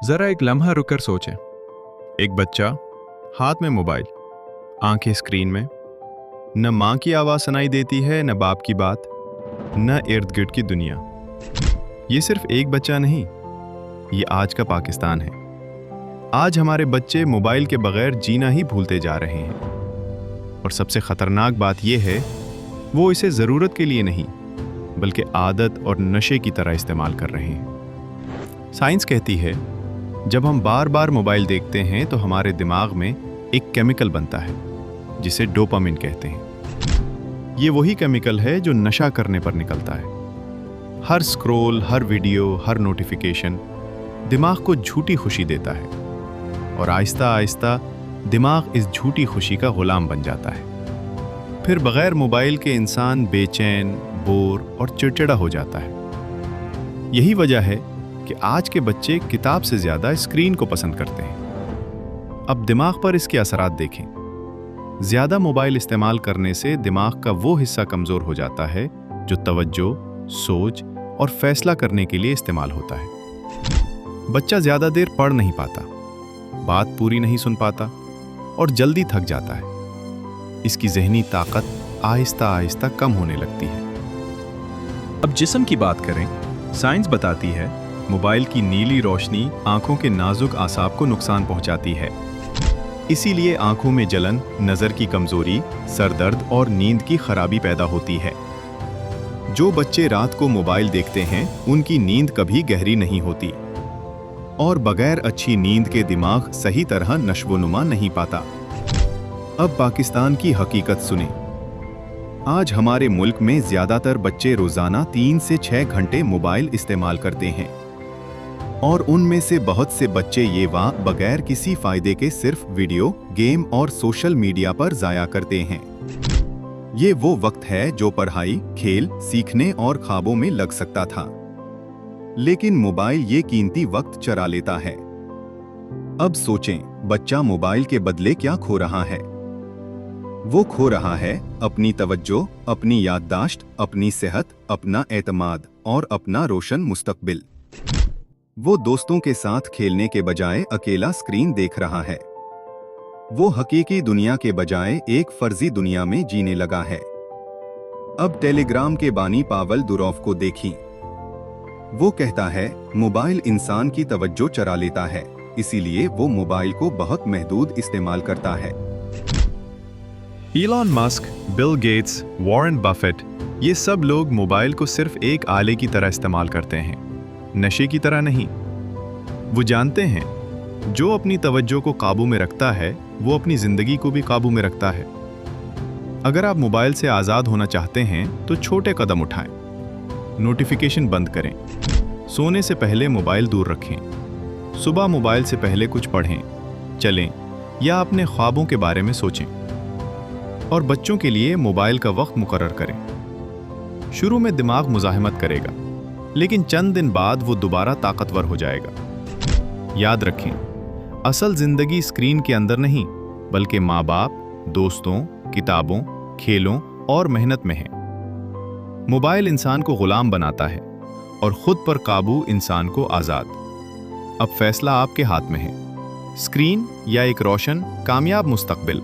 जरा एक लम्हा रुककर सोचें। एक बच्चा, हाथ में मोबाइल, आंखें स्क्रीन में, न माँ की आवाज़ सुनाई देती है, न बाप की बात, न इर्द गिर्द की दुनिया। ये सिर्फ एक बच्चा नहीं, ये आज का पाकिस्तान है। आज हमारे बच्चे मोबाइल के बगैर जीना ही भूलते जा रहे हैं। और सबसे खतरनाक बात यह है, वो इसे ज़रूरत के लिए नहीं बल्कि आदत और नशे की तरह इस्तेमाल कर रहे हैं। साइंस कहती है, जब हम बार बार मोबाइल देखते हैं तो हमारे दिमाग में एक केमिकल बनता है जिसे डोपामिन कहते हैं। ये वही केमिकल है जो नशा करने पर निकलता है। हर स्क्रॉल, हर वीडियो, हर नोटिफिकेशन दिमाग को झूठी खुशी देता है और आहिस्ता आहिस्ता दिमाग इस झूठी खुशी का गुलाम बन जाता है। फिर बगैर मोबाइल के इंसान बेचैन, बोर और चिड़चिड़ा हो जाता है। यही वजह है कि आज के बच्चे किताब से ज्यादा स्क्रीन को पसंद करते हैं। अब दिमाग पर इसके असरात देखें। ज्यादा मोबाइल इस्तेमाल करने से दिमाग का वो हिस्सा कमजोर हो जाता है जो तवज्जो, सोच और फैसला करने के लिए इस्तेमाल होता है। बच्चा ज्यादा देर पढ़ नहीं पाता, बात पूरी नहीं सुन पाता और जल्दी थक जाता है। इसकी ज़हनी ताकत आहिस्ता आहिस्ता कम होने लगती है। अब जिस्म की बात करें, साइंस बताती है मोबाइल की नीली रोशनी आंखों के नाजुक आसाब को नुकसान पहुंचाती है। इसीलिए आंखों में जलन, नज़र की कमजोरी, सर दर्द और नींद की खराबी पैदा होती है। जो बच्चे रात को मोबाइल देखते हैं उनकी नींद कभी गहरी नहीं होती और बगैर अच्छी नींद के दिमाग सही तरह नश्वोनुमा नहीं पाता। अब पाकिस्तान की हकीकत सुने। आज हमारे मुल्क में ज्यादातर बच्चे रोजाना 3 से 6 घंटे मोबाइल इस्तेमाल करते हैं और उनमें से बहुत से बच्चे ये वक्त बगैर किसी फायदे के सिर्फ वीडियो गेम और सोशल मीडिया पर जाया करते हैं। ये वो वक्त है जो पढ़ाई, खेल, सीखने और ख्वाबों में लग सकता था, लेकिन मोबाइल ये कीमती वक्त चरा लेता है। अब सोचें, बच्चा मोबाइल के बदले क्या खो रहा है? वो खो रहा है अपनी तवज्जो, अपनी याददाश्त, अपनी सेहत, अपना एतमाद और अपना रोशन मुस्तकबिल। वो दोस्तों के साथ खेलने के बजाय अकेला स्क्रीन देख रहा है। वो हकीकी दुनिया के बजाय एक फर्जी दुनिया में जीने लगा है। अब टेलीग्राम के बानी पावेल दुरोव को देखिए। वो कहता है, मोबाइल इंसान की तवज्जो चरा लेता है, इसीलिए वो मोबाइल को बहुत महदूद इस्तेमाल करता है। Elon Musk, Bill Gates, Warren Buffett, ये सब लोग मोबाइल को सिर्फ एक आले की तरह इस्तेमाल करते हैं, नशे की तरह नहीं। वो जानते हैं जो अपनी तवज्जो को काबू में रखता है वो अपनी जिंदगी को भी काबू में रखता है। अगर आप मोबाइल से आज़ाद होना चाहते हैं तो छोटे कदम उठाएं। नोटिफिकेशन बंद करें, सोने से पहले मोबाइल दूर रखें, सुबह मोबाइल से पहले कुछ पढ़ें, चलें या अपने ख्वाबों के बारे में सोचें। और बच्चों के लिए मोबाइल का वक्त मुकर्रर करें। शुरू में दिमाग मुज़ाहमत करेगा, लेकिन चंद दिन बाद वो दोबारा ताकतवर हो जाएगा। याद रखें, असल जिंदगी स्क्रीन के अंदर नहीं बल्कि माँ बाप, दोस्तों, किताबों, खेलों और मेहनत में है। मोबाइल इंसान को गुलाम बनाता है और खुद पर काबू इंसान को आज़ाद। अब फैसला आपके हाथ में है, स्क्रीन या एक रोशन, कामयाब मुस्तकबिल।